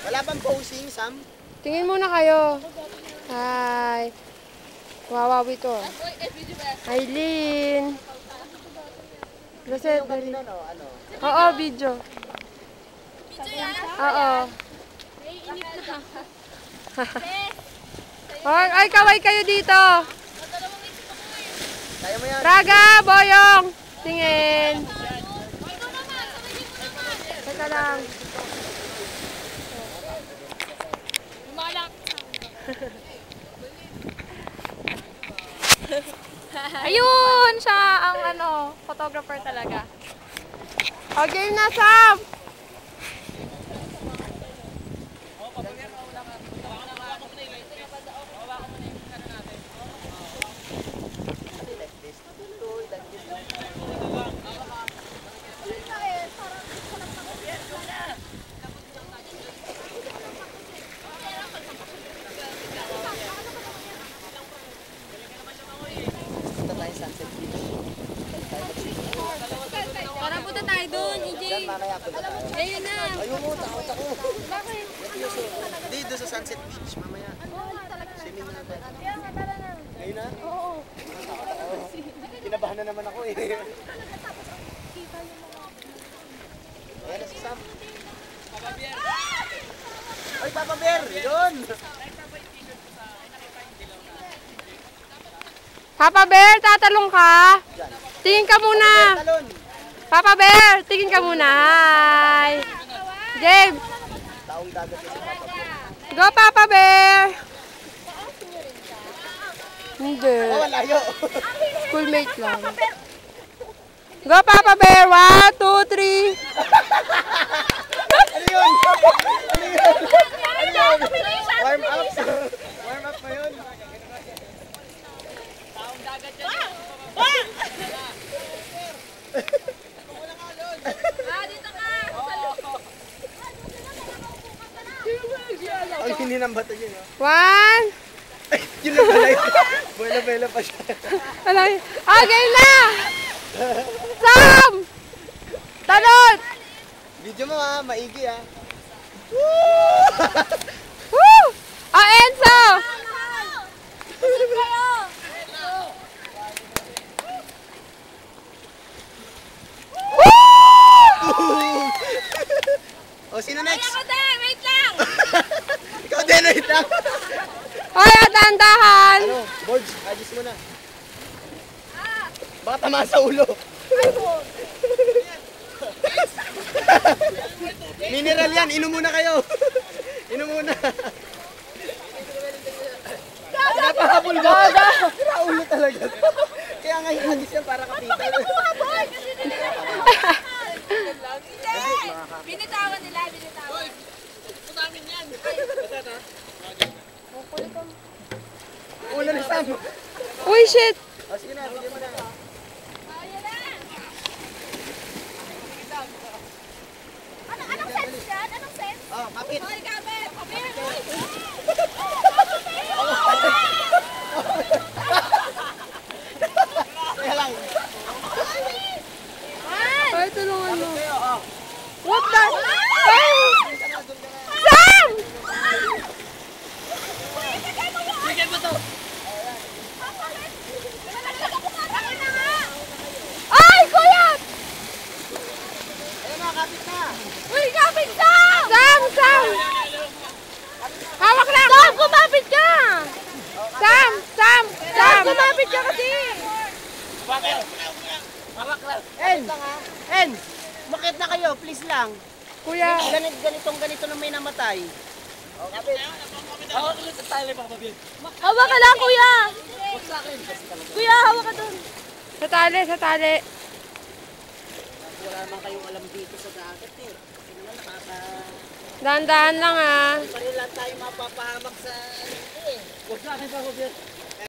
Wala bang posing, Sam? Tingin muna kayo. Hi. Wawawi to. Aileen. Rosette. Oo, video. Oo. Ay, kaway kayo dito. Raga, Boyong. Tingin. Teka lang. Ayun siya ang photographer talaga. Okay na, Sam. Parang punta tayo doon, EJ. Ayun na. Ayun mo, takot ako. Bakit? Hindi, doon sa Sunset Beach, mamaya. Swimming na natin. Ngayon na? Oo. Kinabahan na naman ako eh. Ayan na si Sam. Ay, Papa Bear! Yun! Papa Bear, tatalong ka? Tingin ka muna. Talon! Papa Bear, tingin ka muna. Hi. James. Taong dagat kasi Papa Bear. Go, Papa Bear. Hindi. Oh, malayo! Schoolmate lang. Go, Papa Bear. 1, 2, 3. Ano yun? Ano yun? Ano yun? Warm up! Warm up pa yun? Taong dagat yan. Dito ka. Ay, hindi nang bato yun. 1. Ay, yun na pala yun. Buela-buela pa siya. Okay na. Sam. Talon. Video mo ha, maigi ha. Woo! Enzo. O, sino next? Ako din, wait lang. Ikaw din, wait lang. Hoy, dahan-dahan. Ano, boards, adjust mo na. Baka tamaan sa ulo. Mineral yan, inom muna kayo. Inom muna. Napahabol ba? Ulo talaga. Kaya nga yung adjust yan para kapital. Binitawan nila, binitawan. Ito namin yan. Ulo ni Sam. Uy, shit. O, sige na, video mo na. Anong sense yan? Anong sense? Oh, kapit. Hoy, kapit! Kapit! Kaya lang. Ay, tulungan mo. Kayo, oh. What the? Ay! Sam! Bigyan mo to. Ay, kuya! Ayun na, kapit na. Uy, kapit Sam! Sam! Hawak lang! Sam, kumapit ka! Sam! Kumapit ka kasi! En, makit na kayo, please lang. Kuya, Ganito na may namatay. Oh, kapit. Hawak ka lang, kuya! Kuya, hawak ka dun. sa tali. Wala naman kayong alam dito sa dagat eh. Sino na Dahan-dahan lang ah. Pareho lang tayo mapapahamak sa eh. Huwag sa akin pa, Robert.